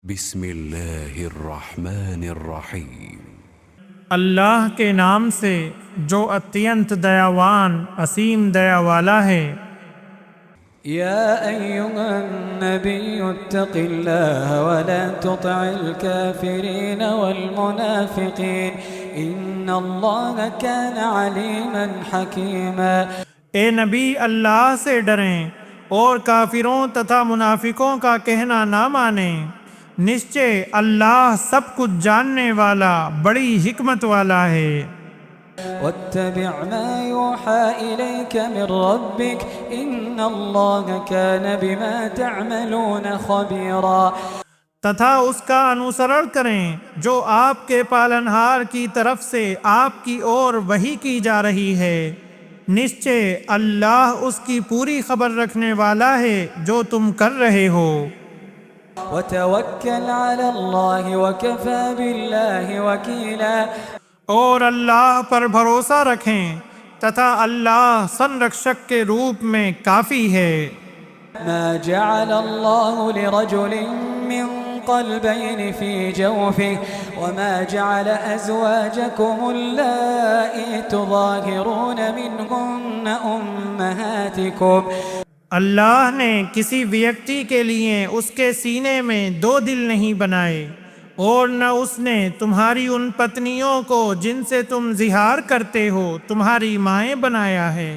بسم اللہ الرحمن الرحیم۔ اللہ کے نام سے جو اتینت دیاوان اسیم دیا والا ہے۔ يا أيها النبي اتق الله ولا تطع الكافرين والمنافقين إن الله كان عليما حكيما۔ اے نبی، اللہ سے ڈریں اور کافروں تتھا منافقوں کا کہنا نہ مانیں، نشچے اللہ سب کچھ جاننے والا بڑی حکمت والا ہے۔ واتبع ما يوحى إليك من ربك إن الله كان بما تعملون خبيرا۔ تتھا اس کا انوسرن کریں جو آپ کے پالنہار کی طرف سے آپ کی اور وحی کی جا رہی ہے، نشچے اللہ اس کی پوری خبر رکھنے والا ہے جو تم کر رہے ہو۔ وتوكل على الله وكفى بالله وكيلا۔ اور اللہ پر بھروسہ رکھیں تتھا اللہ سنرکشک کے روپ میں کافی ہے۔ ما جعل الله لرجل من قلبين في جوفه وما جعل أزواجكم اللائي تظاهرون منهن أمهاتكم۔ اللہ نے کسی ویکتی کے لیے اس کے سینے میں دو دل نہیں بنائے، اور نہ اس نے تمہاری ان پتنیوں کو جن سے تم زہار کرتے ہو تمہاری مائیں بنایا ہے۔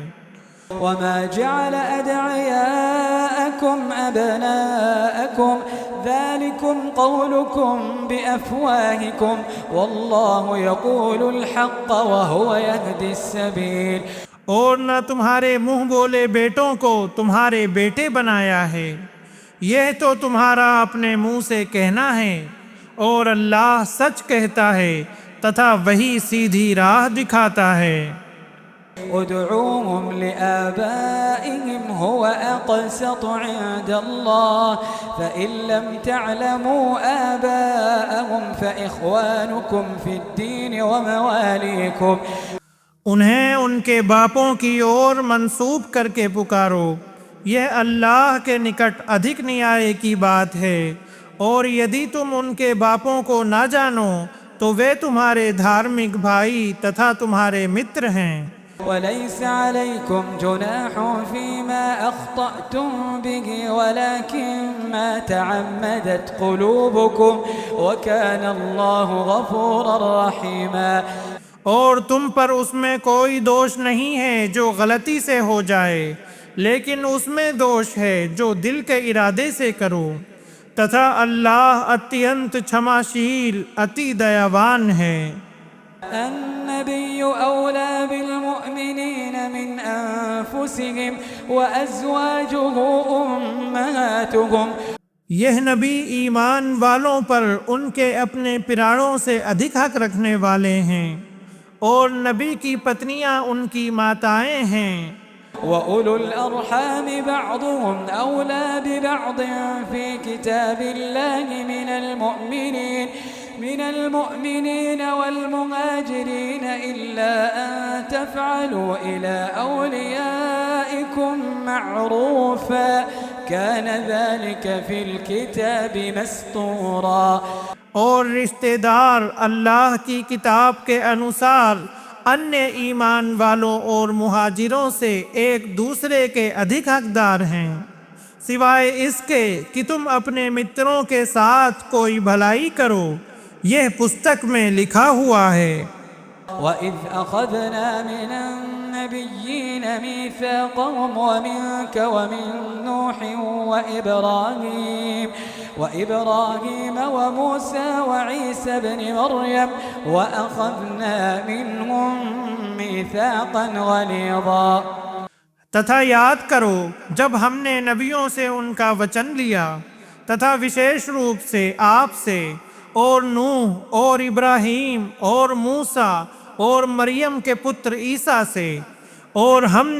وما جعل أدعياءكم أبناءكم ذلكم قولكم بأفواهكم والله يقول الحق وهو يهدي السبيل۔ اور نہ تمہارے منہ بولے بیٹوں کو تمہارے بیٹے بنایا ہے، یہ تو تمہارا اپنے منہ سے کہنا ہے، اور اللہ سچ کہتا ہے تتھا وہی سیدھی راہ دکھاتا ہے۔ ادعوهم لآبائهم هو أقسط عند الله فإن لم تعلموا آباءهم فإخوانكم في الدين ومواليكم۔ انہیں ان کے باپوں کی اور منسوب کر کے پکارو، یہ اللہ کے نکٹ ادھک نیائے کی بات ہے، اور یدی تم ان کے باپوں کو نہ جانو تو وہ تمہارے دھارمک بھائی تتھا تمہارے متر ہیں۔ وليس عليكم جناح فيما أخطأتم به ولكن ما تعمدت قلوبكم وكان الله غفورا رحيما۔ اور تم پر اس میں کوئی دوش نہیں ہے جو غلطی سے ہو جائے، لیکن اس میں دوش ہے جو دل کے ارادے سے کرو، تتھا اللہ اتینت چھماشیل اتی دیاوان ہے۔ النبي أولى بالمؤمنين من أنفسهم وأزواجه أمهاتهم۔ یہ نبی ایمان والوں پر ان کے اپنے پیراڑوں سے ادھک حق رکھنے والے ہیں، اور نبی کی پتنیاں ان کی ماتائیں ہیں۔ وَأُولُو الْأَرْحَامِ بَعْضُهُمْ أَوْلَى بِبَعْضٍ فِي كِتَابِ اللَّهِ من المؤمنين والمهاجرين إلا أن تفعلوا إلى أوليائكم معروفا كان ذلك في الكتاب مسطورا۔ اور رشتہ دار اللہ کی کتاب کے انوسار انیہ ایمان والوں اور مہاجروں سے ایک دوسرے کے ادھک حقدار ہیں، سوائے اس کے کہ تم اپنے متروں کے ساتھ کوئی بھلائی کرو، یہ پستک میں لکھا ہوا ہے۔ وَإِذْ أَخَذْنَا مِنَ النَّبِيِّينَ مِيثَاقَهُمْ وَمِنْكَ وَمِنْ نُوحٍ وَإِبْرَاهِيمَ وَمُوسَى وَعِيسَى ابْنِ مَرْيَمَ وَأَخَذْنَا مِنْهُمْ مِيثَاقًا غَلِيظًا۔ تتھا یاد کرو جب ہم نے نبیوں سے ان کا وچن لیا، تتھا وشیش روپ سے آپ سے، اور نوح اور ابراہیم اور موسیٰ اور مریم کے پتر عیسیٰ سے، اور ہم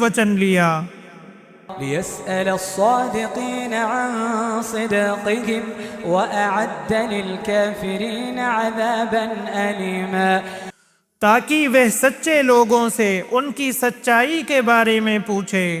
وچن لیا۔ لِيَسْأَلَ الصَّادِقِينَ عَنْ صِدْقِهِمْ وَأَعَدَّ لِلْكَافِرِينَ عَذَابًا أَلِيمًا۔ تاکہ وہ سچے لوگوں سے ان کی سچائی کے بارے میں پوچھے،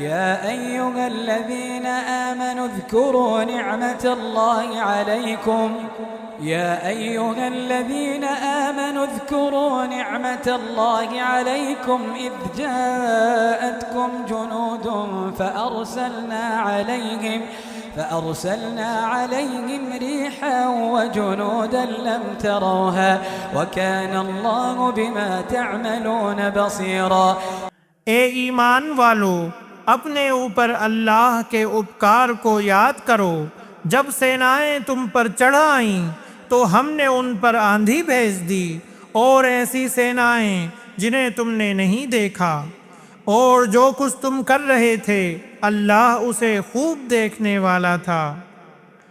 يا أيها الذين آمنوا اذكروا نعمة الله عليكم يا أيها الذين آمنوا اذكروا نعمة الله عليكم إذ جاءتكم جنود فأرسلنا عليهم ريحا وجنودا لم تروها وكان الله بما تعملون بصيرا۔ اے ایمان والو، اپنے اوپر اللہ کے اپکار کو یاد کرو۔ جب سینائیں تم پر چڑھ آئیں تو ہم نے ان پر آندھی بھیج دی اور ایسی سینائیں جنہیں تم نے نہیں دیکھا، اور جو کچھ تم کر رہے تھے اللہ اسے خوب دیکھنے والا تھا۔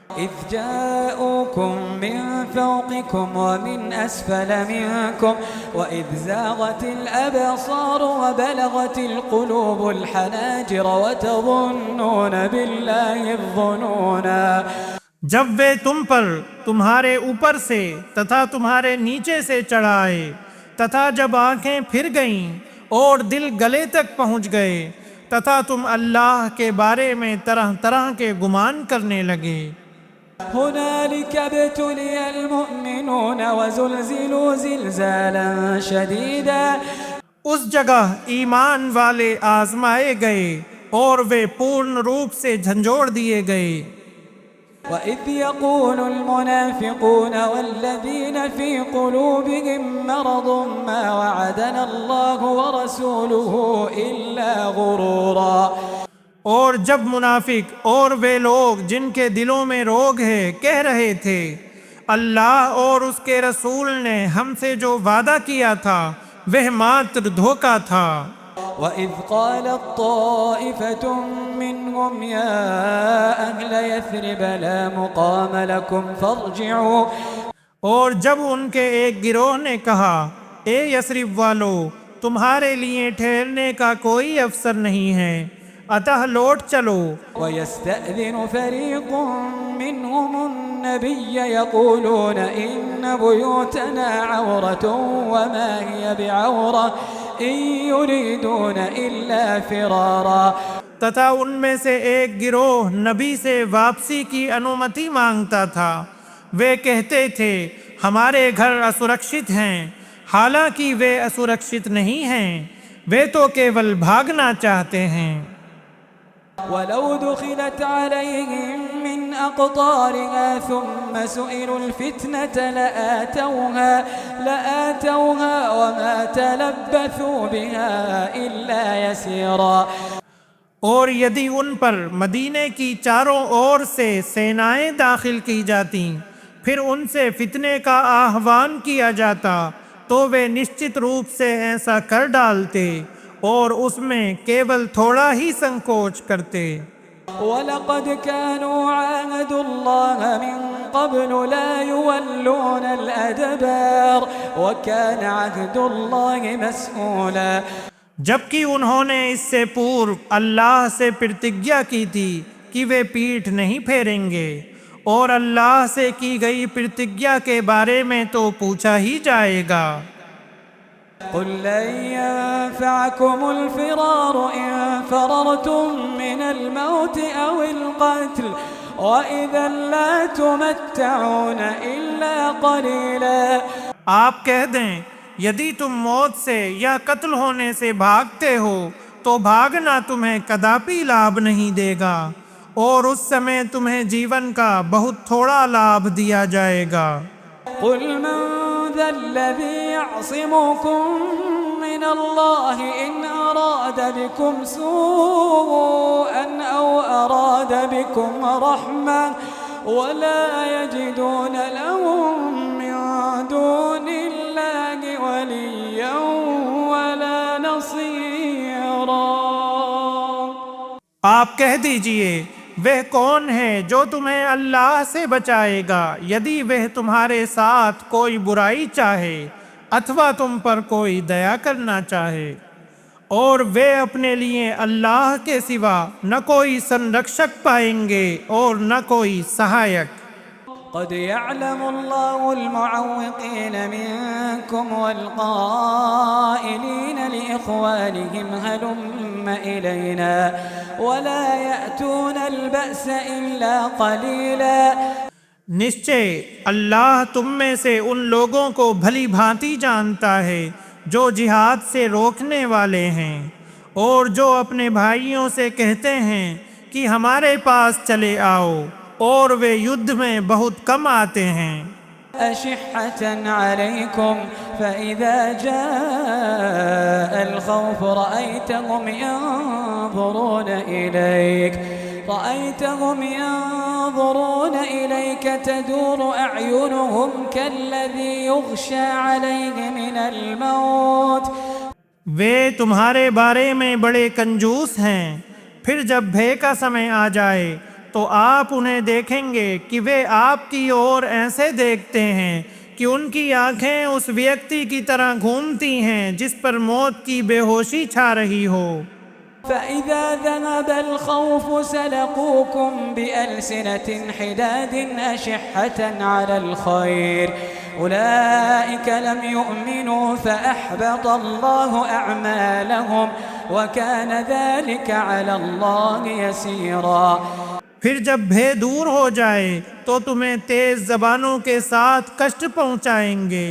إذ جاءوكم من فوقكم ومن أسفل منكم وإذ زاغت الأبصار وبلغت القلوب الحناجر وتظنون بالله الظنونا۔ جب وہ تم پر تمہارے اوپر سے تتھا تمہارے نیچے سے چڑھائے، تتھا جب آنکھیں پھر گئیں اور دل گلے تک پہنچ گئے، تتھا تم اللہ کے بارے میں طرح طرح کے گمان کرنے لگے۔ هنالك ابتلي المؤمنون وزلزلوا زلزالا شديدا۔ اس جگہ ایمان والے آزمائے گئے اور وہ پورن روپ سے جھنجھوڑ دیے گئے۔ وَإِذْ يَقُولُ الْمُنَافِقُونَ وَالَّذِينَ فِي قُلُوبِهِم مَّرَضٌ مَّا وَعَدَنَا اللَّهُ وَرَسُولُهُ إِلَّا غُرُورًا۔ اور جب منافق اور وہ لوگ جن کے دلوں میں روگ ہے کہہ رہے تھے اللہ اور اس کے رسول نے ہم سے جو وعدہ کیا تھا وہ ماتر دھوکہ تھا۔ وَإِذْ قَالَتْ طَائِفَةٌ مِّنْهُمْ يَا أَهْلَ يَثْرِبَ لَا مُقَامَ لَكُمْ فَارْجِعُوا۔ اور جب ان کے ایک گروہ نے کہا اے یثرب والو، تمہارے لیے ٹھہرنے کا کوئی افسر نہیں ہے، اتہ لوٹ چلو۔ وَيَسْتَأْذِنُ فَرِيقٌ مِّنْهُمُ النَّبِيَّ يَقُولُونَ إِنَّ بُيُوتَنَا عَوْرَةٌ وَمَا هِيَ بِعَوْرَةٍ إِن يُرِيدُونَ إِلَّا فِرَارًا۔ تتھا ان میں سے ایک گروہ نبی سے واپسی کی انومتی مانگتا تھا۔ وہ کہتے تھے ہمارے گھر اسرکشت ہیں، حالانکہ وہ اسرکشت نہیں ہیں، وہ تو کیول بھاگنا چاہتے ہیں۔ وَلَوْ دُخِلَتْ عَلَيْهِم مِّنْ أَقْطَارِهَا ثُمَّ سُئِلُوا الْفِتْنَةَ لَآتَوْهَا وَمَا تَلَبَّثُوا بِهَا إِلَّا يَسِيرًا۔ اور یدی ان پر مدینے کی چاروں اور سے سینائیں داخل کی جاتیں، پھر ان سے فتنے کا آہوان کیا جاتا تو وہ نشچت روپ سے ایسا کر ڈالتے اور اس میں کیول تھوڑا ہی سنکوچ کرتے۔ وَلَقَدْ كَانُوا عَاهَدُوا اللَّهَ مِن قَبْلُ لَا يُوَلُّونَ الْأَدْبَارَ وَكَانَ عَهْدُ اللَّهِ مَسْئُولًا۔ جبکہ انہوں نے اس سے پورو اللہ سے پرتجھیا کی تھی کہ وہ پیٹھ نہیں پھیریں گے، اور اللہ سے کی گئی پرتجھیا کے بارے میں تو پوچھا ہی جائے گا۔ قُل لَّن يَنفَعَكُمُ الْفِرَارُ إِن فَرَرْتُم مِّنَ الْمَوْتِ أَوِ الْقَتْلِ وَإِذًا لَّا تُمَتَّعُونَ إِلَّا قَلِيلًا۔ آپ کہہ دیں یدی تم موت سے یا قتل ہونے سے بھاگتے ہو تو بھاگنا تمہیں کداپی لابھ نہیں دے گا، اور اس سمے تمہیں جیون کا بہت تھوڑا لابھ دیا جائے گا۔ قُلْ مَن ذَا الَّذِي يَعْصِمُكُم مِّنَ اللَّهِ إِنْ أَرَادَ بِكُمْ سُوءًا أَوْ أَرَادَ بِكُمْ رَحْمَةً وَلَا يَجِدُونَ لَهُم مِّن دُونِ اللَّهِ وَلِيًّا وَلَا نَصِيرًا۔ آپ کہہ دیجئے وہ کون ہے جو تمہیں اللہ سے بچائے گا یدی وہ تمہارے ساتھ کوئی برائی چاہے اتھوا تم پر کوئی دیا کرنا چاہے، اور وہ اپنے لیے اللہ کے سوا نہ کوئی سنرکشک پائیں گے اور نہ کوئی سہایک۔ قد يعلم الله المعوقين منكم والقائلين لإخوانهم هلم إلينا ولا يأتون البأس إلا قليلا۔ نشچے اللہ تم میں سے ان لوگوں کو بھلی بھانتی جانتا ہے جو جہاد سے روکنے والے ہیں اور جو اپنے بھائیوں سے کہتے ہیں کہ ہمارے پاس چلے آؤ، اور وہ یدھ میں بہت کم آتے ہیں۔ أشحة عليكم فإذا جاء الخوف رأيتهم ينظرون إليك تدور أعينهم كالذي يغشى عليه من الموت۔ وہ تمہارے بارے میں بڑے کنجوس ہیں، پھر جب بھے کا سمے آ جائے تو آپ انہیں دیکھیں گے کہ وہ آپ کی اور ایسے دیکھتے ہیں کہ ان کی آنکھیں اس ویکتی کی طرح گھومتی ہیں جس پر موت کی بے ہوشی چھا رہی ہو۔ فإذا ذهب الخوف سلقوكم بألسنة حداد أشحة على الخير أولئك لم يؤمنوا فأحبط الله أعمالهم وكان ذلك على الله يسيرا۔ پھر جب بھے دور ہو جائے تو تمہیں تیز زبانوں کے ساتھ کشٹ پہنچائیں گے،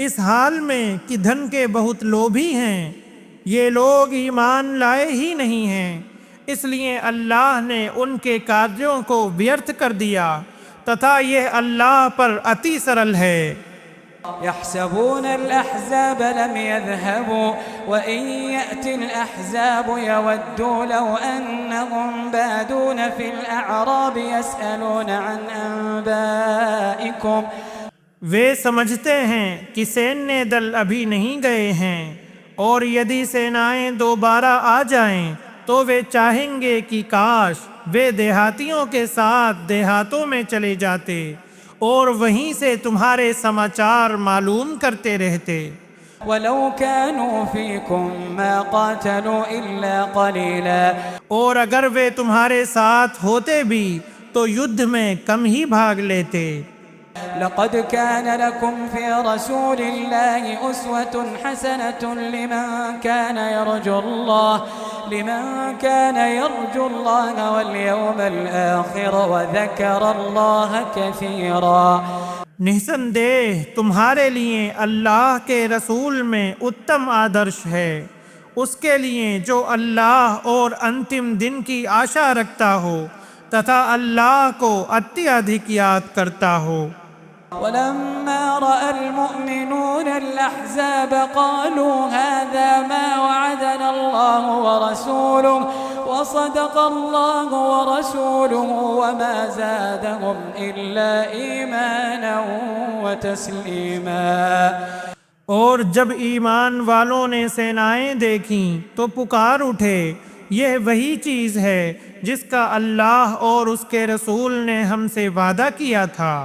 اس حال میں کہ دھن کے بہت لوبھی ہیں۔ یہ لوگ ایمان لائے ہی نہیں ہیں، اس لیے اللہ نے ان کے کارجوں کو ویرتھ کر دیا، تتھا یہ اللہ پر اتی سرل ہے۔ يحسبون الأحزاب لم يذهبوا وإن يأتي الأحزاب يودوا لو أنهم بادون في الأعراب يسألون عن أنبائكم۔ وہ سمجھتے ہیں کہ سینے دل ابھی نہیں گئے ہیں، اور یدی سینائیں دوبارہ آ جائیں تو وہ چاہیں گے کہ کاش وہ دیہاتیوں کے ساتھ دیہاتوں میں چلے جاتے اور وہیں سے تمہارے سماچار معلوم کرتے رہتے۔ وَلَوْ كَانُوا فِيكُمْ مَا قَاتَلُوا إِلَّا قَلِيلًا۔ اور اگر وہ تمہارے ساتھ ہوتے بھی تو یدھ میں کم ہی بھاگ لیتے۔ لقد كان لكم في رسول الله أسوة حسنة لمن كان يرجو الله واليوم الآخر وذكر الله كثيرا۔ نسن دہ تمہارے لیے اللہ کے رسول میں اتم آدرش ہے، اس کے لیے جو اللہ اور انتم دن کی آشا رکھتا ہو تتھا اللہ کو اتیادھک یاد کرتا ہو۔ ولما رأى المؤمنون الأحزاب قالوا هذا ما وعدنا الله ورسوله وصدق الله ورسوله وما زادهم إلا إيمانا وتسليما۔ اور جب ایمان والوں نے سینائیں دیکھیں تو پکار اٹھے، یہ وہی چیز ہے جس کا اللہ اور اس کے رسول نے ہم سے وعدہ کیا تھا،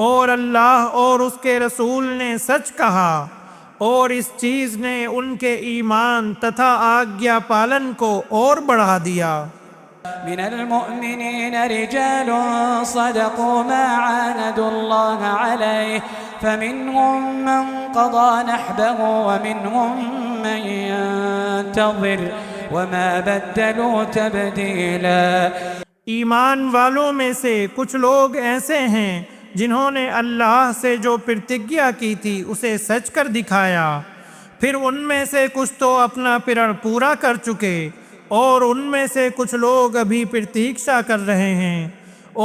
اور اللہ اور اس کے رسول نے سچ کہا، اور اس چیز نے ان کے ایمان تتھا آگیا پالن کو اور بڑھا دیا۔ من المؤمنين رجال صدقوا ما عاهدوا الله عليه فمنهم من قضى نحبه ومنهم من ينتظر وما بدلوا تبديلا۔ ایمان والوں میں سے کچھ لوگ ایسے ہیں جنہوں نے اللہ سے جو پرتگیا کی تھی اسے سچ کر دکھایا، پھر ان میں سے کچھ تو اپنا پرڑ پورا کر چکے، اور ان میں سے کچھ لوگ ابھی پرتیکشا کر رہے ہیں،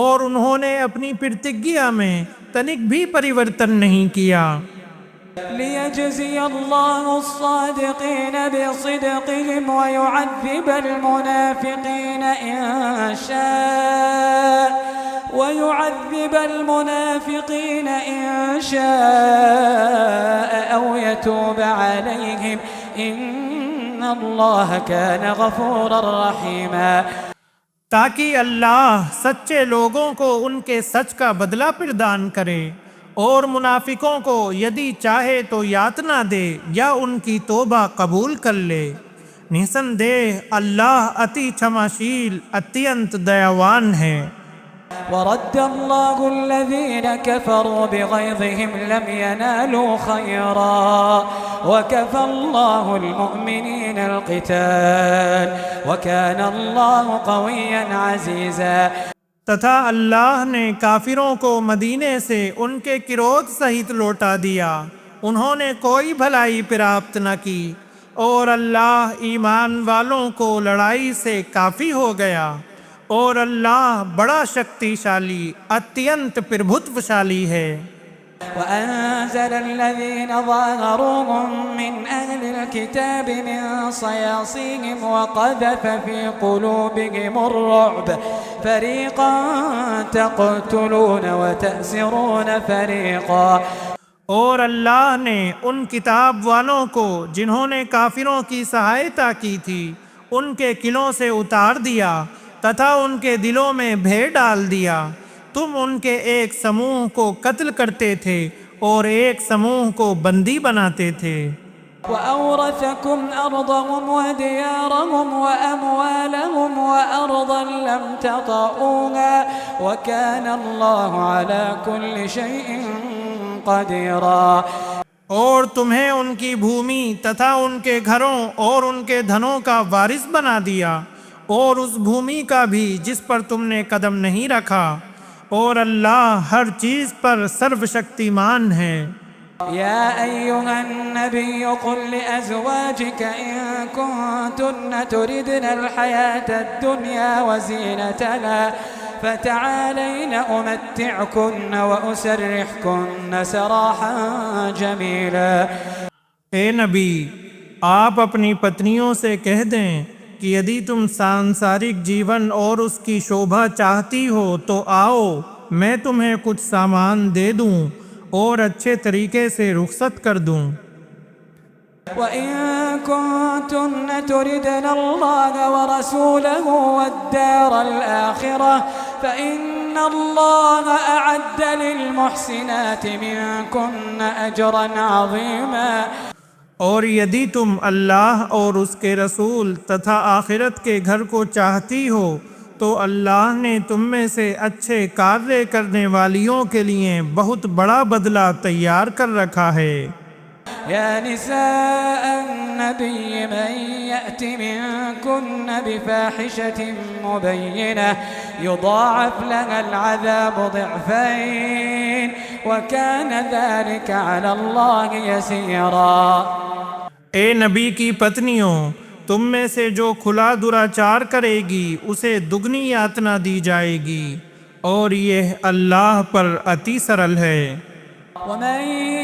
اور انہوں نے اپنی پرتگیا میں تنک بھی پریورتن نہیں کیا۔ ليجزي الله الصادقين بصدقهم ويعذب المنافقين إن شاء أو يتوب عليهم إن الله كان غفورا رحيما۔ تاکہ اللہ سچے لوگوں کو ان کے سچ کا بدلہ پردان کرے، اور منافقوں کو یدی چاہے تو یاتنا دے یا ان کی توبہ قبول کر لے۔ نسندہ اللہ اتی چھماشیل اتینت دیاوان ہے۔ ورد الله الذين كفروا بغيظهم لم ينالوا خيرا وكفى الله المؤمنين القتال وكان الله قويا عزيزا۔ تتھا اللہ نے کافروں کو مدینے سے ان کے کرود سہت لوٹا دیا، انہوں نے کوئی بھلائی پراپت نہ کی، اور اللہ ایمان والوں کو لڑائی سے کافی ہو گیا، اور اللہ بڑا شکتی شالی اتینت پربھتوشالی ہے۔ وأنزل الذين ظاهروهم من أهل الكتاب من صياصيهم وقذف في قلوبهم الرعب فريقا تقتلون وتأسرون فريقا۔ اور اللہ نے ان کتاب والوں کو جنہوں نے کافروں کی سہایتا کی تھی ان کے قلعوں سے اتار دیا تتھا ان کے دلوں میں بھے ڈال دیا، تم ان کے ایک سموہ کو قتل کرتے تھے اور ایک سموہ کو بندی بناتے تھے۔ وأورثكم أرضهم وديارهم وأموالهم وأرضا لم تطئوها وكان الله على كل شيء قديرا۔ اور تمہیں ان کی بھومی تتھا ان کے گھروں اور ان کے دھنوں کا وارث بنا دیا، اور اس بھومی کا بھی جس پر تم نے قدم نہیں رکھا، اور اللہ ہر چیز پر سرو شکتیمان ہے۔ يا أيها النبي قل لأزواجك إن كنتن تردن الحياة الدنيا وزينتها فتعالين أمتعكن وأسرحكن سراحا جميلا۔ اے نبی، آپ اپنی پتنیوں سے کہہ دیں کہ یدی تم سانسارک جیون اور اس کی شوبھا چاہتی ہو تو آؤ، میں تمہیں کچھ سامان دے دوں اور اچھے طریقے سے رخصت کر دوں۔ وَإِن كُنتُنَّ تُرِدْنَ اللَّهَ وَرَسُولَهُ وَالدَّارَ الْآخِرَةَ فَإِنَّ اللَّهَ أَعَدَّ لِلْمُحْسِنَاتِ مِنكُنَّ أَجْرًا عَظِيمًا۔ اور یدی تم اللہ اور اس کے رسول تتھا آخرت کے گھر کو چاہتی ہو تو اللہ نے تم میں سے اچھے کاریہ کرنے والیوں کے لیے بہت بڑا بدلہ تیار کر رکھا ہے۔ یا نساء النبی من یأت منکن بفاحشة مبینہ یضاعف لها العذاب ضعفین وکان ذلك علی اللہ یسیرا۔ اے نبی کی پتنیوں، تم میں سے جو کھلا دراچار کرے گی اسے دگنی یاتنا دی جائے گی، اور یہ اللہ پر اتی سرل ہے۔ وَمَن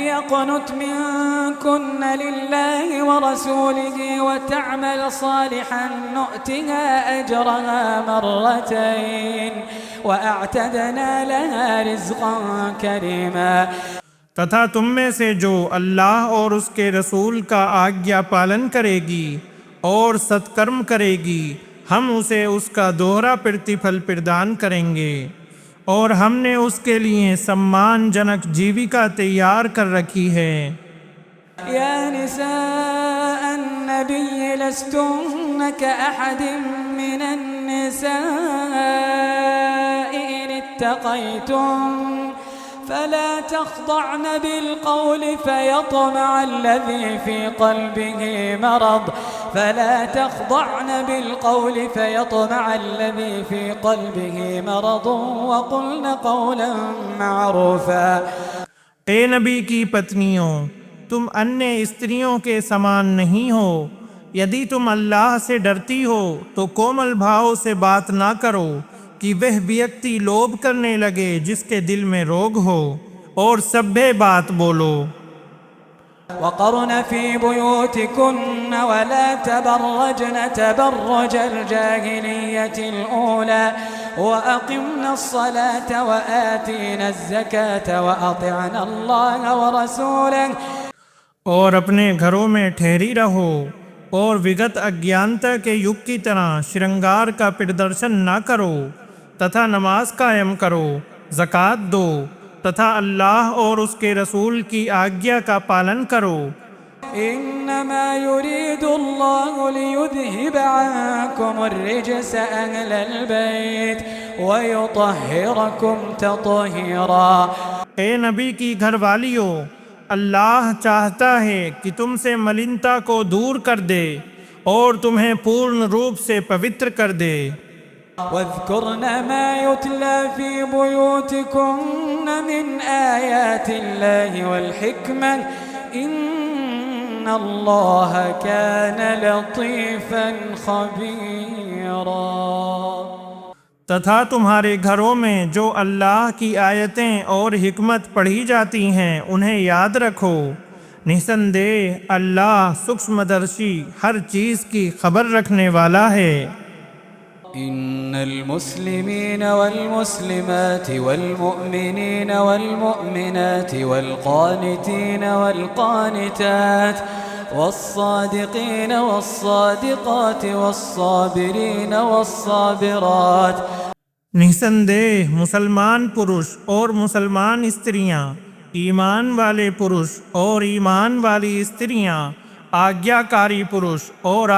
يَقْنُتْ مِنكُنَّ لِلَّهِ وَرَسُولِهِ وَتَعْمَلْ صَالِحًا نُؤْتِهَا أَجْرَهَا مَرَّتَيْنِ وَأَعْتَدْنَا لَهَا رِزْقًا كَرِيمًا۔ تتھا تم میں سے جو اللہ اور اس کے رسول کا آگیا پالن کرے گی اور ستکرم کرے گی، ہم اسے اس کا دوہرا پرتیپھل پردان کریں گے، اور ہم نے اس کے لیے سمان جنک جیوکا تیار کر رکھی ہے۔ یا نساء النبی لستن کأحد من النساء ان اتقیتم فلا تخضعن بالقول فيطمع الذي في قلبه مرض وقلن قولا معروفا۔ اے نبی کی پتنیوں، تم انیہ استریوں کے سمان نہیں ہو، یدی تم اللہ سے ڈرتی ہو تو کومل بھاؤ سے بات نہ کرو کہ وہ ویکتی لوبھ کرنے لگے جس کے دل میں روگ ہو، اور سبھے بات بولو۔ وقرن في بيوتكن ولا تبرجن تبرج الجاهلية الأولى وأقمنا الصلاة وآتينا الزكاة وأطعنا الله ورسوله۔ اور اپنے گھروں میں ٹھہری رہو اور وگت اگیانتا کے یگ کی طرح شرنگار کا پردرشن نہ کرو، تتھا نماز قائم کرو، زکوٰۃ دو، تتھا اللہ اور اس کے رسول کی آگیا کا پالن کرو۔ انما يريد الله ليذهب عنكم عنكم الرجس أهل البيت ويطهركم تطهيرا. اے نبی کی گھر والیوں، اللہ چاہتا ہے کہ تم سے ملنتا کو دور کر دے اور تمہیں پورن روپ سے پوتر کر دے. واذكرن ما يتلى في بيوتكن من آيات الله والحكمة إن الله كان لطيفا خبيرا. تتھا تمہارے گھروں میں جو اللہ کی آیتیں اور حکمت پڑھی جاتی ہیں انہیں یاد رکھو. نسندیہ اللہ سکشم درشی ہر چیز کی خبر رکھنے والا ہے. إن المسلمين والمسلمات والمؤمنين والمؤمنات والقانتين والقانتات والصادقين والصادقات والصابرين والصابرات. نسندیہ مسلمان پرش اور مسلمان استریاں، ایمان والے پرش اور ایمان والی استریاں، آگیاکاری پرش اور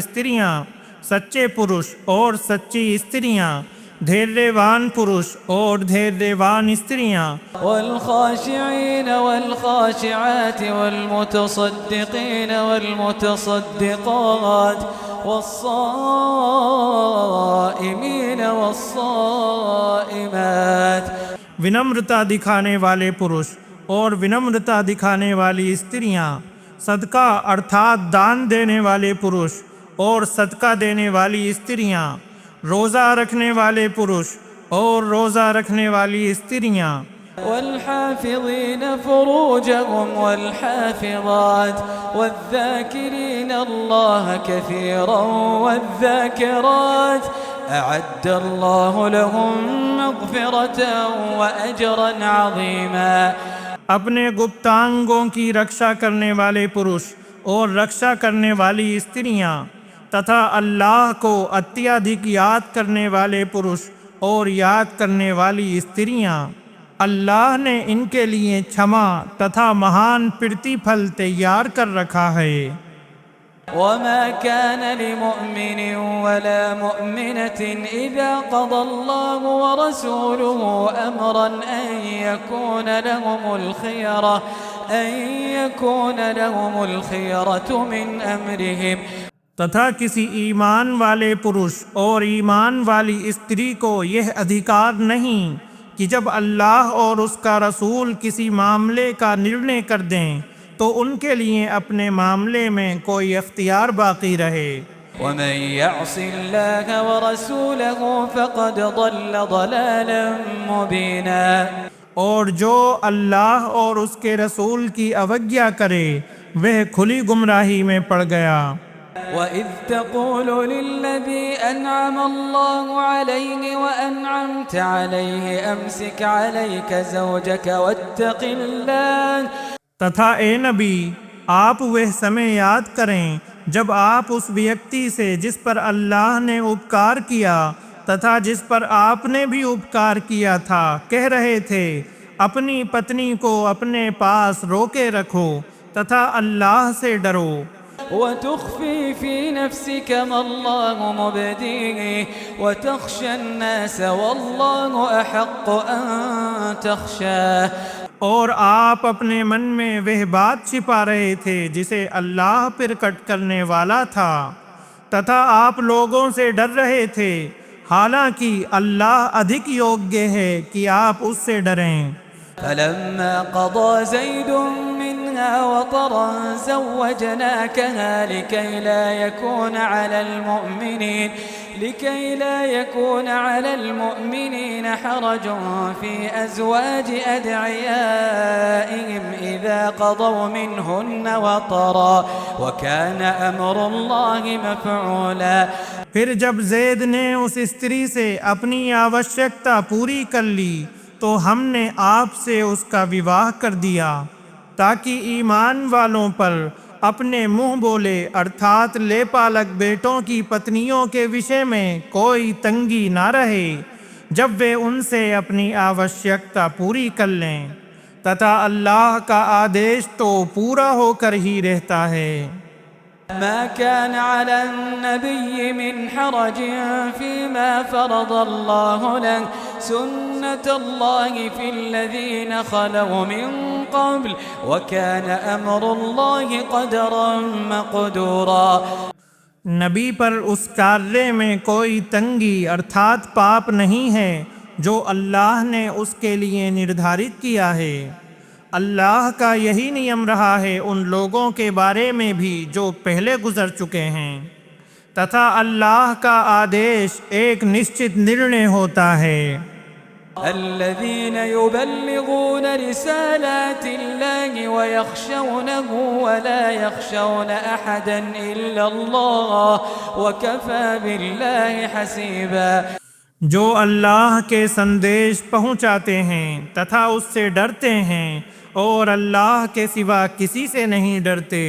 استریاں، سچے پرش اور سچی استریاں، دھیریوان پرش اور دھیریوان استریاں، والخاشعين والخاشعات والمتصدقين والمتصدقات والصائمين والصائمات. ونمرتا دکھانے والے پرش اور ونمرتا دکھانے والی استریاں، صدقہ ارتھات دان دینے والے پرش اور صدقہ دینے والی استریاں، روزہ رکھنے والے پرش اور روزہ رکھنے والی استریاں، والحافظين فروجهم والحافظات والذاكرين الله كثيرا والذاكرات أعد الله لهم مغفرة وأجرا عظيما. اپنے گپتانگوں کی رکشا کرنے والے پرش اور رکشا کرنے والی استریاں تتھا اللہ کو اتیادھک یاد کرنے والے پرش اور یاد کرنے والی استریاں، اللہ نے ان کے لیے چھما تتھا مہان پرتی پھل تیار کر رکھا ہے. وما كان لمؤمن ولا مؤمنة إذا قضى الله ورسوله أمرا أن يكون لهم الخيرة من أمرهم. تتھا کسی ایمان والے پرش اور ایمان والی استری کو یہ ادھیکار نہیں کہ جب اللہ اور اس کا رسول کسی معاملے کا نرنے کر دیں تو ان کے لیے اپنے معاملے میں کوئی اختیار باقی رہے. ومن يعص الله ورسوله فقد ضل ضلالا مبينا. اور جو اللہ اور اس کے رسول کی اوگیا کرے وہ کھلی گمراہی میں پڑ گیا. وَإِذْ تَقُولُ لِلَّذِي أَنْعَمَ اللَّهُ عَلَيْهِ وَأَنْعَمْتَ عَلَيْهِ أَمْسِكْ عَلَيْكَ زَوْجَكَ وَاتَّقِ اللَّهَ. تتھا اے نبی آپ وہ سمے یاد کریں جب آپ اس ویکتی سے جس پر اللہ نے اپکار کیا تتھا جس پر آپ نے بھی اپکار کیا تھا کہہ رہے تھے اپنی پتنی کو اپنے پاس روکے رکھو تتھا اللہ سے ڈرو. وتخفي في نفسك ما الله مبديه وتخشى الناس والله أحق أن تخشاه. اور آپ اپنے من میں وہ بات چھپا رہے تھے جسے اللہ پرکٹ کرنے والا تھا تتھا آپ لوگوں سے ڈر رہے تھے حالانکہ اللہ ادھک یوگیہ ہے کہ آپ اس سے ڈریں. فلما قضى زيد منها وطرا زوجناكها لكي لا يكون على المؤمنين حرج في أزواج أدعيائهم إذا قضوا منهن وطرا وكان أمر الله مفعولا. پھر جب زید نے اس استری سے اپنی آوشکتا پوری کر لی تو ہم نے آپ سے اس کا وواہ کر دیا تاکہ ایمان والوں پر اپنے منہ بولے ارتھات لے پالک بیٹوں کی پتنیوں کے وشے میں کوئی تنگی نہ رہے جب وہ ان سے اپنی آوشکتا پوری کر لیں تتھا اللہ کا آدیش تو پورا ہو کر ہی رہتا ہے. ما كان على النبي من حرج فيما فرض الله له سنة الله في الذين خلوا من قبل وكان أمر الله قدرا مقدورا۔ نبی پر اس کارے میں کوئی تنگی ارتھات پاپ نہیں ہے جو اللہ نے اس کے لیے نردھارت کیا ہے۔ اللہ کا یہی نیم رہا ہے ان لوگوں کے بارے میں بھی جو پہلے گزر چکے ہیں، تتھا اللہ کا آدیش ایک نشچت نرنے ہوتا ہے۔ الذين يبلغون رسالات الله ويخشونه ولا يخشون أحدا إلا الله وكفى بالله حسيبا۔ جو اللہ کے سندیش پہنچاتے ہیں تتھا اس سے ڈرتے ہیں اور اللہ کے سوا کسی سے نہیں ڈرتے،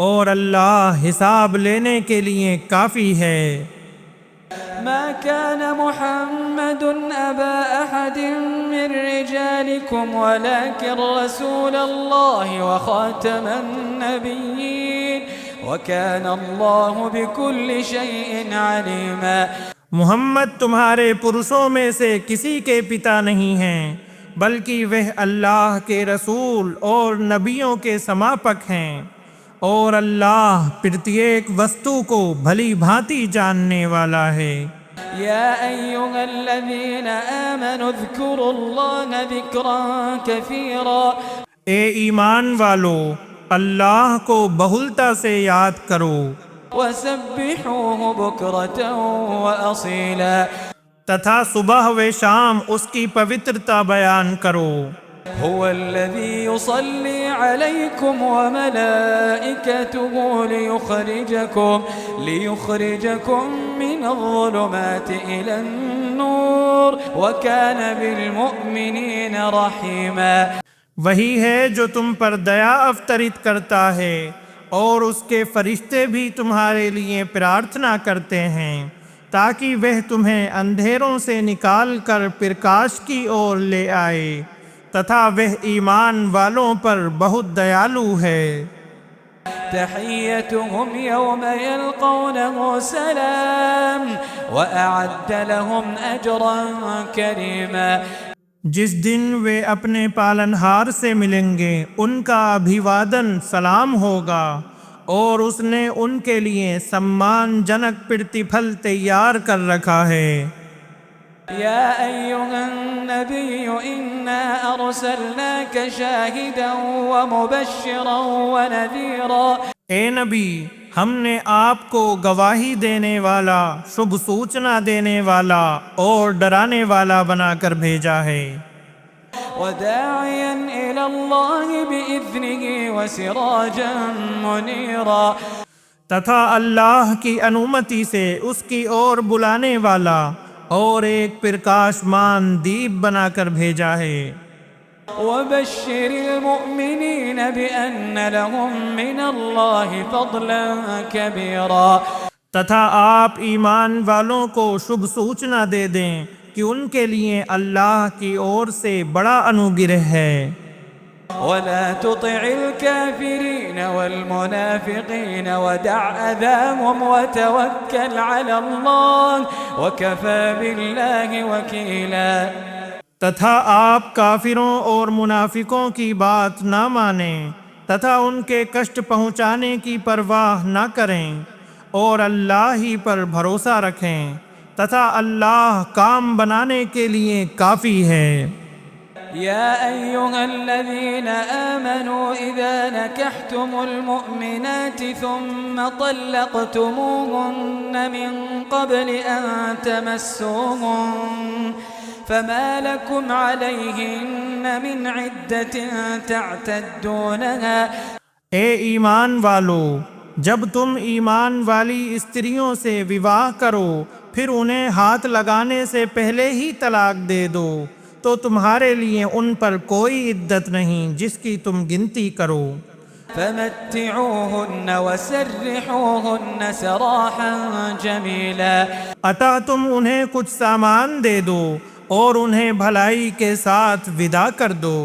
اور اللہ حساب لینے کے لیے کافی ہے۔ ما كان محمد أبا أحد من رجالكم ولكن رسول الله وخاتم النبيين وكان الله بكل شيء عليما۔ محمد تمہارے پرشوں میں سے کسی کے پتا نہیں ہیں، بلکہ وہ اللہ کے رسول اور نبیوں کے سماپک ہیں، اور اللہ پرتیک وستو کو بھلی بھانتی جاننے والا ہے۔ یا ایھا الذین آمنوا اذکروا اللہ ذکرا کثیرا۔ اے ایمان والو، اللہ کو بہلتا سے یاد کرو، وسبحوہ بکرۃ وأصیلا۔ تتھا صبح و شام اس کی پوترتا بیان کرو۔ هو الذي يصلي عليكم وملائكته ليخرجكم من الظلمات إلى النور وكان بالمؤمنين رحيما۔ وہی ہے جو تم پر دیا افطرت کرتا ہے، اور اس کے فرشتے بھی تمہارے لیے پرارتھنا کرتے ہیں تاکہ وہ تمہیں اندھیروں سے نکال کر پرکاش کی اور لے آئے، تتھا وہ ایمان والوں پر بہت دیالو ہے۔ تحیتهم یوم یلقونه سلام وأعد لهم اجرا کریما۔ جس دن وہ اپنے پالنہار سے ملیں گے ان کا ابھیوادن سلام ہوگا، اور اس نے ان کے لیے سمان جنک پرتیپھل تیار کر رکھا ہے۔ یا ایھا النبی انا ارسلناک شاہدا ومبشرا ونذیرا۔ اے نبی، ہم نے آپ کو گواہی دینے والا، شبھ سوچنا دینے والا اور ڈرانے والا بنا کر بھیجا ہے۔ وداعیا الی اللہ بإذنہ وسراجا منیرا۔ تتھا اللہ کی انومتی سے اس کی اور بلانے والا اور ایک پرکاشمان دیپ بنا کر بھیجا ہے۔ وبشر المؤمنین بأن لهم من اللہ فضلا کبیرا۔ تتھا آپ ایمان والوں کو شبھ سوچنا دے دیں کہ ان کے لیے اللہ کی اور سے بڑا انوگرہ ہے۔ ولا تطع الكافرين والمنافقين ودع أذاهم وتوكل على الله وكفى بالله وكيلا۔ تتھا آپ کافروں اور منافقوں کی بات نہ مانیں تتھا ان کے کشٹ پہنچانے کی پرواہ نہ کریں، اور اللہ ہی پر بھروسہ رکھیں، تتھا اللہ کام بنانے کے لیے کافی ہے۔ یا ایھا الذین آمنوا اذا نکحتم المؤمنات ثم طلقتموهن من قبل ان تمسوهن فما لكم عليهن من عدة تعتدونها۔ اے ایمان والو، جب تم ایمان والی استریوں سے وواہ کرو پھر انہیں ہاتھ لگانے سے پہلے ہی طلاق دے دو تو تمہارے لیے ان پر کوئی عدت نہیں جس کی تم گنتی کرو۔ فمتعوهن وسرحوهن سراحا جمیلا۔ عطا تم انہیں کچھ سامان دے دو اور انہیں بھلائی کے ساتھ ودا کر دو۔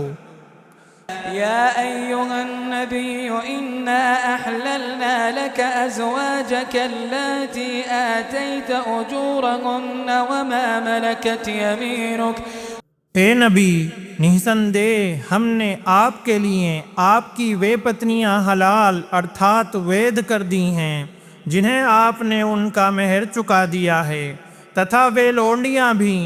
يا أيها النبي إنا أحللنا لك أزواجك اللاتي آتيت أجورهن وما ملكت يمينك. اے نبی، نسندہ ہم نے آپ کے لیے آپ کی وہ پتنیاں حلال ارتھات وید کر دی ہیں جنہیں آپ نے ان کا مہر چکا دیا ہے، تتھا وہ لونڈیاں بھی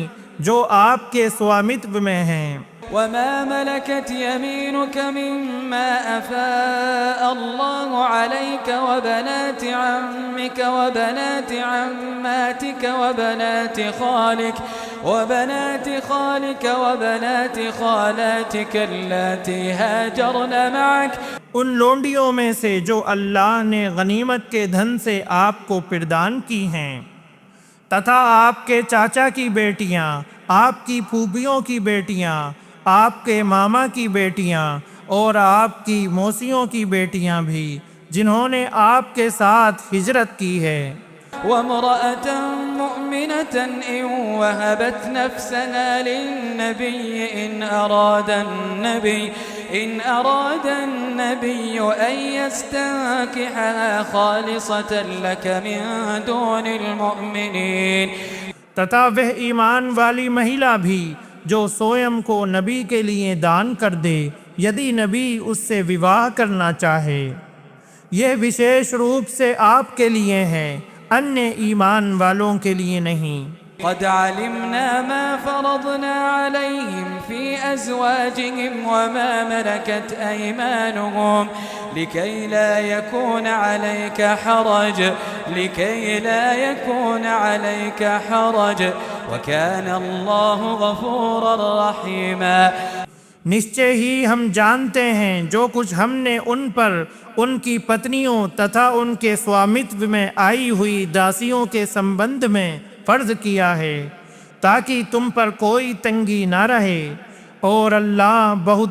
جو آپ کے سوامتو میں ہیں۔ وما ملكت يمينك مما أفاء الله عليك وبنات عمك وبنات عماتك وبنات خالك وبنات خالاتك اللاتي هاجرن معك. ان لونڈیوں میں سے جو اللہ نے غنیمت کے دھن سے آپ کو پردان کی ہیں، تتھا آپ کے چاچا کی بیٹیاں، آپ کی پھوپھیوں کی بیٹیاں، آپ کے ماما کی بیٹیاں اور آپ کی موسیوں کی بیٹیاں بھی جنہوں نے آپ کے ساتھ ہجرت کی ہے۔ وامرأة مؤمنة إن وهبت نفسها للنبي إن أراد النبي أن يستنكحها خالصة لك من دون المؤمنين. تتھا وہ ایمان والی مہیلا بھی جو سویم کو نبی کے لیے دان کر دے یدی نبی اس سے وواہ کرنا چاہے، یہ وشیش روپ سے آپ کے لیے ہے، انیہ ایمان والوں کے لیے نہیں۔ قد علمنا ما فرضنا عليهم في أزواجهم وما ملكت أيمانهم لكي لا يكون عليك حرج وكان الله غفورا رحيما. نشچے ہی ہم جانتے ہیں جو کچھ ہم نے ان پر ان کی پتنیوں تتھا ان کے سوامتو میں آئی ہوئی داسیوں کے سمبندھ میں فرض کیا ہے تاکہ تم پر کوئی تنگی نہ رہے، اور اللہ بہت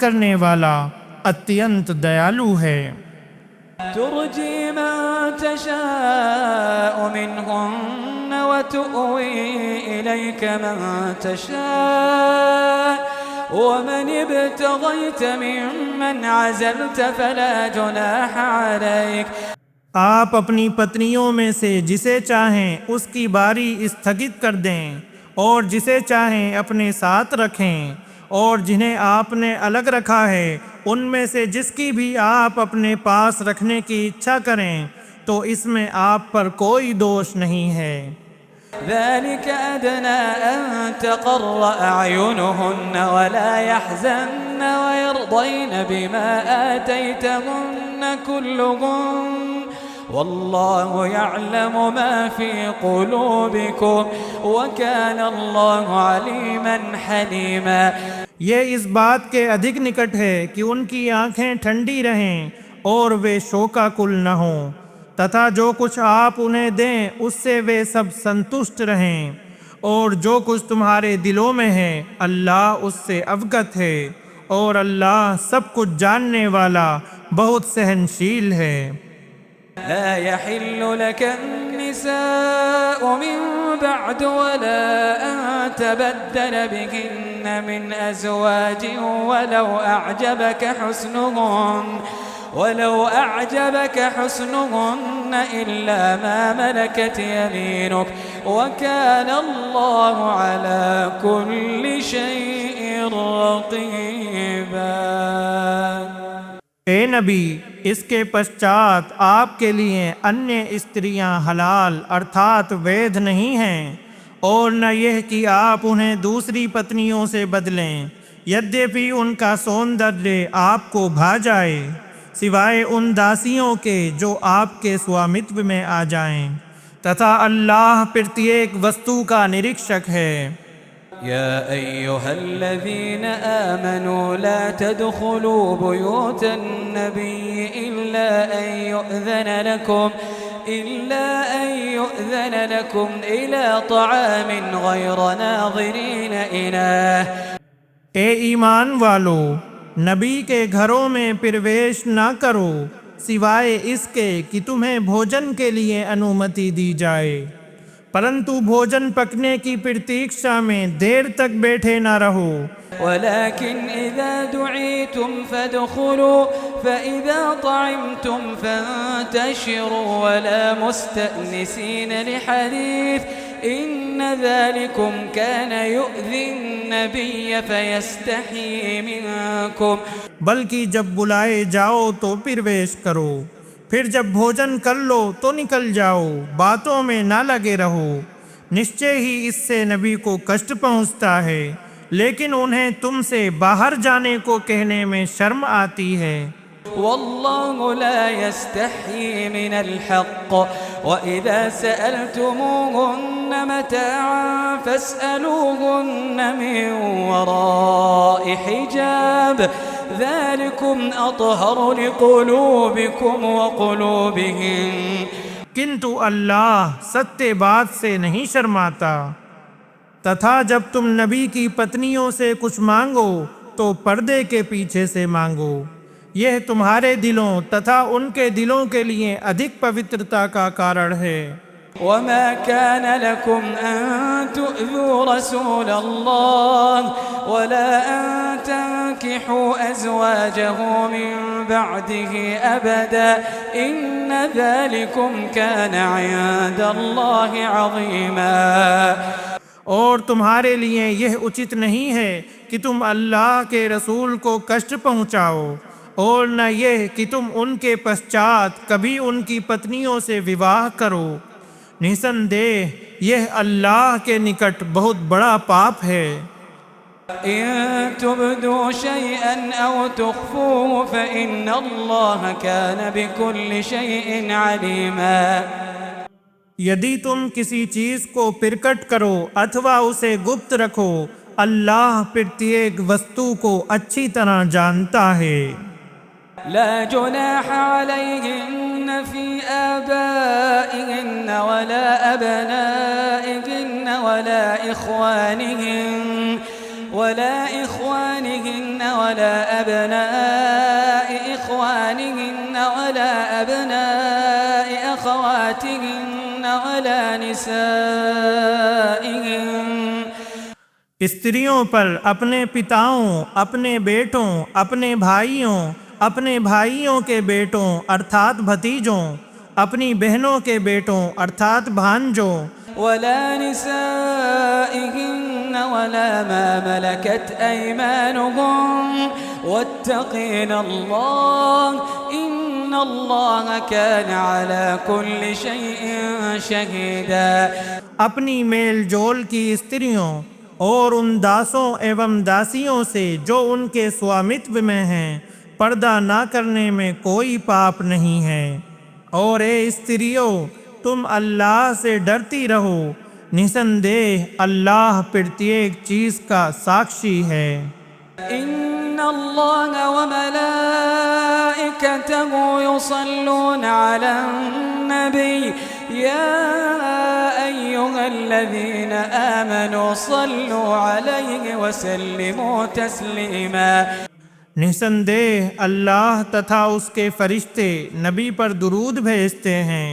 کرنے والا اتینت دیالو ہے۔ ترجي من تشاء منهن وتؤوي إليك من تشاء ومن ابتغيت ممن عزلت فلا جناح عليك. آپ اپنی پتنیوں میں سے جسے چاہیں اس کی باری استھگت کر دیں اور جسے چاہیں اپنے ساتھ رکھیں، اور جنہیں آپ نے الگ رکھا ہے ان میں سے جس کی بھی آپ اپنے پاس رکھنے کی اچھا کریں تو اس میں آپ پر کوئی دوش نہیں ہے۔ ذلك أدنى أن تقر أعينهن ولا يحزن ويرضين بما آتيتهن كلهن والله يعلم ما في قلوبكم وكان الله عليما حليما. یہ اس بات کے ادھک نکٹ ہے کہ ان کی آنکھیں ٹھنڈی رہیں اور وہ شوکاکل نہ ہوں، تتھا جو کچھ آپ انہیں دیں اس سے وہ سب سنتشٹ رہیں، اور جو کچھ تمہارے دلوں میں ہے اللہ اس سے اوگت ہے، اور اللہ سب کچھ جاننے والا بہت سہنشیل ہے۔ لا يحل لك النساء من بعد ولا أن تبدل بهن من أزواج ولو أعجبك حسنهن إلا ما ملكت يمينك وكان الله على كل شيء رقيبا. اے نبی، اس کے پشچات آپ کے لیے انیہ استریاں حلال ارتھات وید نہیں ہیں، اور نہ یہ کہ آپ انہیں دوسری پتنیوں سے بدلیں، یدیپی ان کا سوندریہ آپ کو بھا جائے، سوائے ان داسیوں کے جو آپ کے سوامتو میں آ جائیں، تتھا اللہ پرتیک وستو کا نرکشک ہے۔ يا أيها الذين آمنوا لا تدخلوا بيوت النبي إلا أن يؤذن لكم إلى طعام غير ناظرين إناه. اے ایمان والو، نبی کے گھروں میں پرویش نہ کرو سوائے اس کے کہ تمہیں بھوجن کے لیے انومتی دی جائے، پرنتو بھوجن پکنے کی پرتیکشا میں دیر تک بیٹھے نہ رہو ولكن إذا دعيتم فادخلوا فإذا طعمتم فانتشروا ولا مستأنسين لحديث إن ذلكم كان يؤذي النبي فيستحيي منكم بلکہ جب بلائے جاؤ تو پرویش کرو، پھر جب بھوجن کر لو تو نکل جاؤ، باتوں میں نہ لگے رہو، نشچے ہی اس سے نبی کو کشٹ پہنچتا ہے، لیکن انہیں تم سے باہر جانے کو کہنے میں شرم آتی ہے۔ والله لا يستحيي من الحق وإذا سألتموهن متاعا فاسألوهن من وراء حجاب ذلكم أطهر لقلوبكم وقلوبهم کنتو اللہ سچے بات سے نہیں شرماتا، تتھا جب تم نبی کی پتنیوں سے کچھ مانگو تو پردے کے پیچھے سے مانگو، یہ تمہارے دلوں تتھا ان کے دلوں کے لیے ادھک پوترتا کا کارن ہے۔ وما كان لكم أن تؤذوا رسول الله ولا أن تنكحوا أزواجه من بعده أبدا إن ذلكم كان عند الله عظيما۔ اور تمہارے لیے یہ اچت نہیں ہے کہ تم اللہ کے رسول کو کشٹ پہنچاؤ، اور نہ یہ کہ تم ان کے پశ్చాت کبھی ان کی پتنیوں سے وواہ کرو، نسندیہ یہ اللہ کے نکٹ بہت بڑا پاپ ہے۔ إن تبدوا شيئا أو تخفوه فإن الله كان بكل شيء عليما۔ یدی تم کسی چیز کو پرکٹ کرو اتھوا اسے گپت رکھو، اللہ پرتیک وستو کو اچھی طرح جانتا ہے۔ لا جناح عليهن في آبائهن ولا أبنائهن ولا إخوانهن ولا أبناء إخوانهن ولا أبناء أخواتهن ولا نسائهن۔ استریوں پر اپنے پتاؤں، اپنے بیٹوں، اپنے بھائیوں کے بیٹوں ارتھات بھتیجوں، اپنی بہنوں کے بیٹوں ارتھات بھانجوں، ولا نسائهن ولا ما ملكت أيمانهم واتقين الله إن الله كان على كل شيء شهيدا۔ اپنی میل جول کی استریوں اور ان داسوں ایوم داسیوں سے جو ان کے سوامتو میں ہیں پردہ نہ کرنے میں کوئی پاپ نہیں ہے، اور اے استریوں تم اللہ سے ڈرتی رہو، نسندیہ اللہ پرتیک چیز کا ساکشی ہے۔ إن الله وملائكته يصلون على النبي يا أيها الذين آمنوا صلوا عليه وسلموا تسليما۔ نسندیہ اللہ تتھا اس کے فرشتے نبی پر درود بھیجتے ہیں،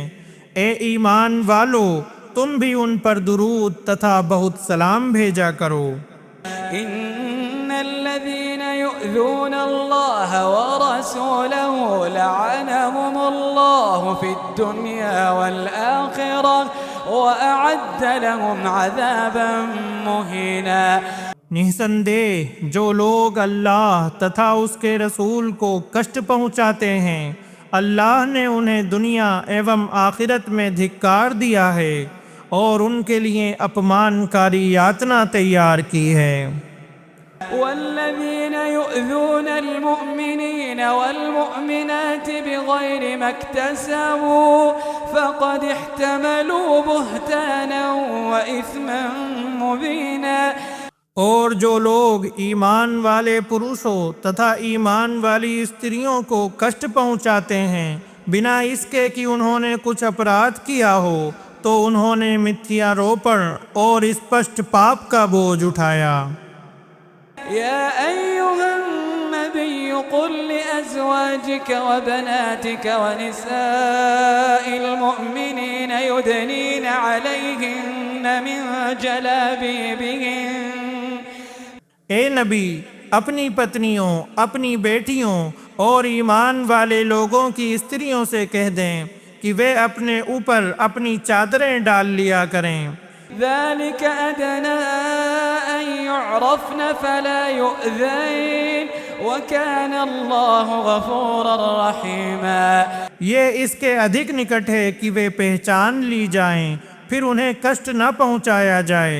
اے ایمان والو تم بھی ان پر درود تتھا بہت سلام بھیجا کرو۔ إن الذين يؤذون الله ورسوله لعنهم الله في الدنيا والآخرة وأعد لهم عذابا مهينا۔ نسندیہ جو لوگ اللہ تتھا اس کے رسول کو کشٹ پہنچاتے ہیں اللہ نے انہیں دنیا ایوم آخرت میں دھکار دیا ہے اور ان کے لیے اپمان کاری یاتنا تیار کی ہے۔ والذين يؤذون المؤمنين والمؤمنات بغير ما اكتسبوا فقد احتملوا بهتانا وإثما مبينا۔ اور جو لوگ ایمان والے پروشوں تتھا ایمان والی استریوں کو کشٹ پہنچاتے ہیں بنا اس کے کہ انہوں نے کچھ اپرادھ کیا ہو تو انہوں نے متھیا روپن اور اسپشٹ پاپ کا بوجھ اٹھایا۔ يا أيها النبي قل لأزواجك وبناتك ونساء المؤمنين يدنين عليهن من جلابيبهن۔ اے نبی، اپنی پتنیوں، اپنی بیٹیوں اور ایمان والے لوگوں کی استریوں سے کہہ دیں کہ وہ اپنے اوپر اپنی چادریں ڈال لیا کریں۔ ذلك أدنى أن يعرفن فلا يؤذين وكان الله غفورا رحيما۔ یہ اس کے ادھک نکٹ ہے کہ وہ پہچان لی جائیں، پھر انہیں کشٹ نہ پہنچایا جائے،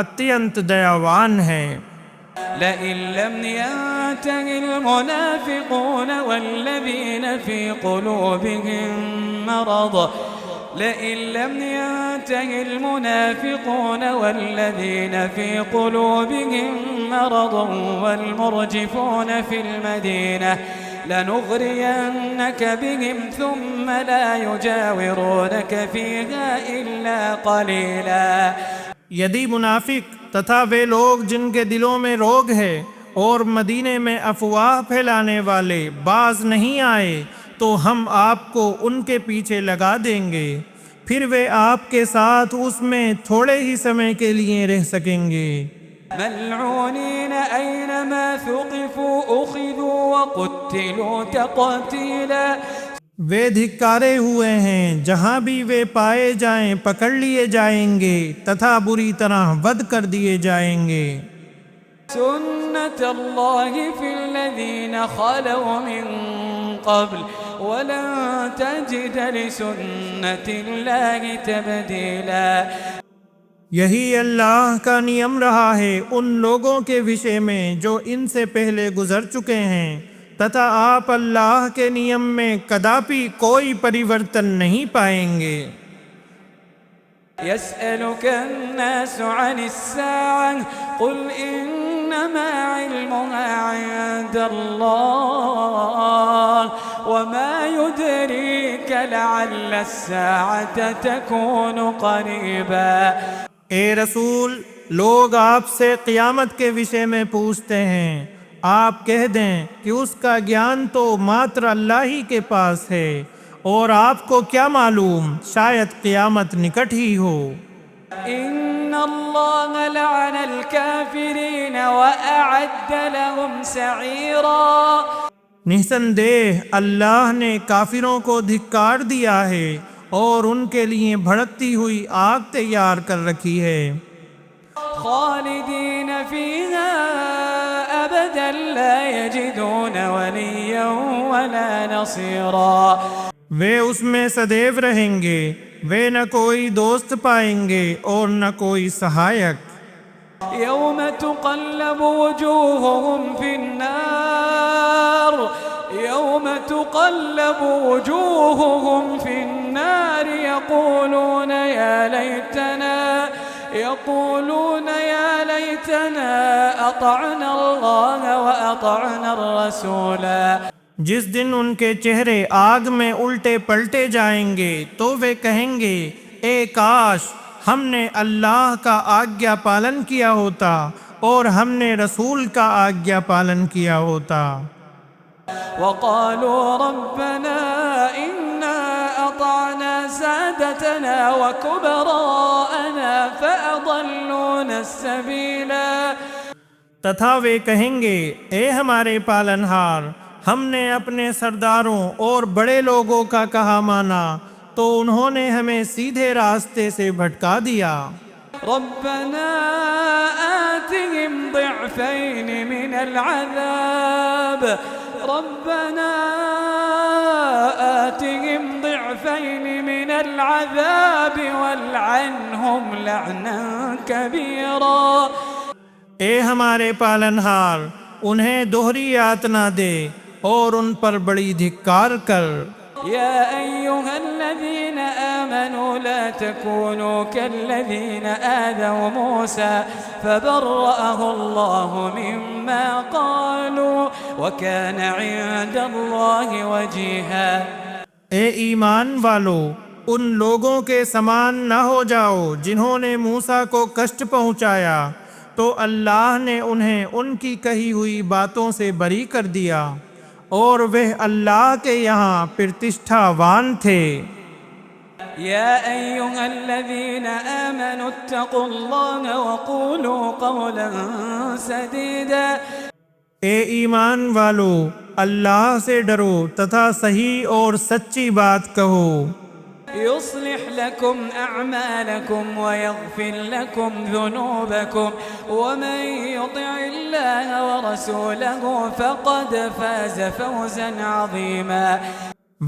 اتینت دیاوان ہے۔ لئن لم ينته المنافقون والذين في قلوبهم مرض لئن لم ينته المنافقون والذين في قلوبهم مرض والمرجفون في المدينة لنغرينك بهم ثم لا يجاورونك فيها إلا قليلا۔ یدی منافق تتھا وہ لوگ جن کے دلوں میں روگ ہے اور مدینے میں افواہ پھیلانے والے باز نہیں آئے تو ہم آپ کو ان کے پیچھے لگا دیں گے، پھر وہ آپ کے ساتھ اس میں تھوڑے ہی سمے کے لیے رہ سکیں گے۔ ملعونین اینما ثقفوا اخذوا وقتلوا تقتیلا۔ وہ دھکارے ہوئے ہیں، جہاں بھی وہ پائے جائیں پکڑ لیے جائیں گے تتھا بری طرح ود کر دیے جائیں گے۔ سنت اللہ فی الذین خلوا من قبل ولن تجد لسنت اللہ تبدیلا۔ یہی اللہ کا نیم رہا ہے ان لوگوں کے وشے میں جو ان سے پہلے گزر چکے ہیں، تتھا آپ اللہ کے نیم میں کداپی کوئی پریورتن نہیں پائیں گے۔ يسألك الناس عن الساعة قل إنما علمها عند الله وما يدريك لعل الساعة تكون قريبا۔ اے رسول، لوگ آپ سے قیامت کے وشے میں پوچھتے ہیں، آپ کہہ دیں کہ اس کا گیان تو ماتر اللہ ہی کے پاس ہے، اور آپ کو کیا معلوم شاید قیامت نکٹ ہی ہو۔ ان اللہ لعن الکافرین واعد لهم سعیرا۔ نسندیہ اللہ نے کافروں کو دھکار دیا ہے اور ان کے لیے بھڑکتی ہوئی آگ تیار کر رکھی ہے۔ خالدین فیہا ابدا لا یجدون ولیا ولا نصیرا۔ وہ اس میں سدیو رہیں گے، وہ نہ کوئی دوست پائیں گے اور نہ کوئی سہایک۔ یوم تقلب وجوہہم فی النار یوم تقلب وجوہہم فی النار یقولون یا لیتنا اطعنا اللہ واطعنا الرسولا۔ جس دن ان کے چہرے آگ میں الٹے پلٹے جائیں گے تو وہ کہیں گے، اے کاش ہم نے اللہ کا آگیا پالن کیا ہوتا اور ہم نے رسول کا آگیا پالن کیا ہوتا۔ وقالوا ربنا إنا أطعنا سادتنا وكبراءنا فأضلونا السبيلا۔ تتھا وہ کہیں گے، اے ہمارے پالنہار، ہم نے اپنے سرداروں اور بڑے لوگوں کا کہا مانا تو انہوں نے ہمیں سیدھے راستے سے بھٹکا دیا۔ ربنا آتهم ضعفين من العذاب ربنا آتهم ضعفين من العذاب والعنهم لعنا كبيرا۔ اے ہمارے پالنہار، انہیں دوہری یاتنا دے اور ان پر بڑی دھکار کر۔ یا ایہا الذین آمنوا لا تکونوا کالذین آذوا موسیٰ فبرأہ اللہ مما قالوا وکان عند اللہ وجیہا۔ اے ایمان والو، ان لوگوں کے سامان نہ ہو جاؤ جنہوں نے موسیٰ کو کشٹ پہنچایا، تو اللہ نے انہیں ان کی کہی ہوئی باتوں سے بری کر دیا، اور وہ اللہ کے یہاں پرتشٹھا وان تھے۔ يا أيها الذين آمنوا اتقوا الله وقولوا قولا سديدا اے ایمان والو، اللہ سے ڈرو تتھا صحیح اور سچی بات کہو۔ يصلح لكم أعمالكم ويغفر لكم ذنوبكم ومن يطع الله ورسوله فقد فاز فوزا عظيما۔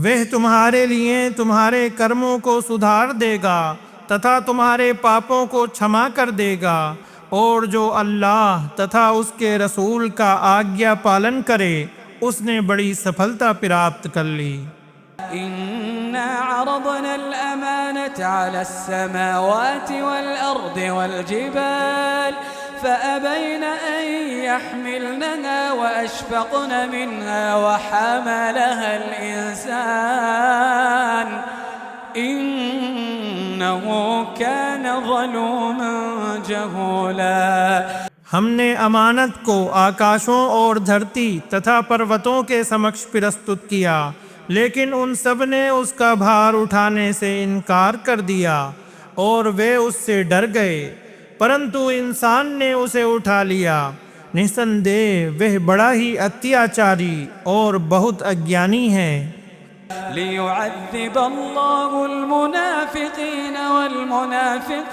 وہ تمہارے لیے تمہارے کرموں کو سدھار دے گا تتھا تمہارے پاپوں کو چھما کر دے گا، اور جو اللہ تتھا اس کے رسول کا آگیا پالن کرے اس نے بڑی سفلتا پراپت کر لی۔ إنا عرضنا الأمانة على السماوات والأرض والجبال فأبين أن يحملنها وأشفقن منها وحملها الإنسان إنه كان ظلوما جهولا۔ ہم نے امانت کو آکاشوں اور دھرتی تتھا پروتوں کے سمکش پرستت کیا، لیکن ان سب نے اس کا بھار اٹھانے سے انکار کر دیا اور وہ اس سے ڈر گئے، پرنتو انسان نے اسے اٹھا لیا۔ نسندیہ وہ بڑا ہی اتیاچاری اور بہت اگیانی ہے۔ ليعذب الله المنافقين والمنافقات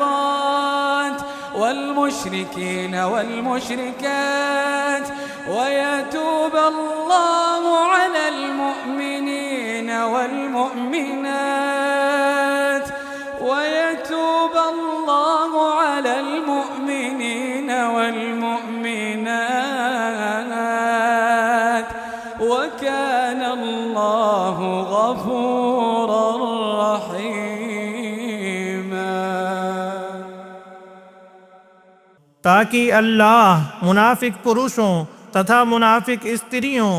والمشركين والمشركات ويتوب الله على المؤمنين والمؤمنات ويتوب الله على المؤمنين والمؤمنات وكان الله غفورا رحيما۔ تاکہ اللہ منافق پروشوں تتھا منافق استریوں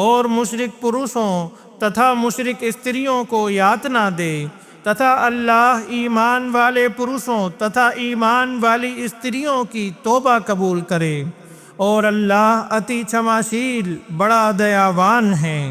اور مشرک پروشوں تتھا مشرک استریوں کو یاتنا دے، تتھا اللہ ایمان والے پروشوں تتھا ایمان والی استریوں کی توبہ قبول کرے، اور اللہ اتی چھماشیل بڑا دیاوان ہے۔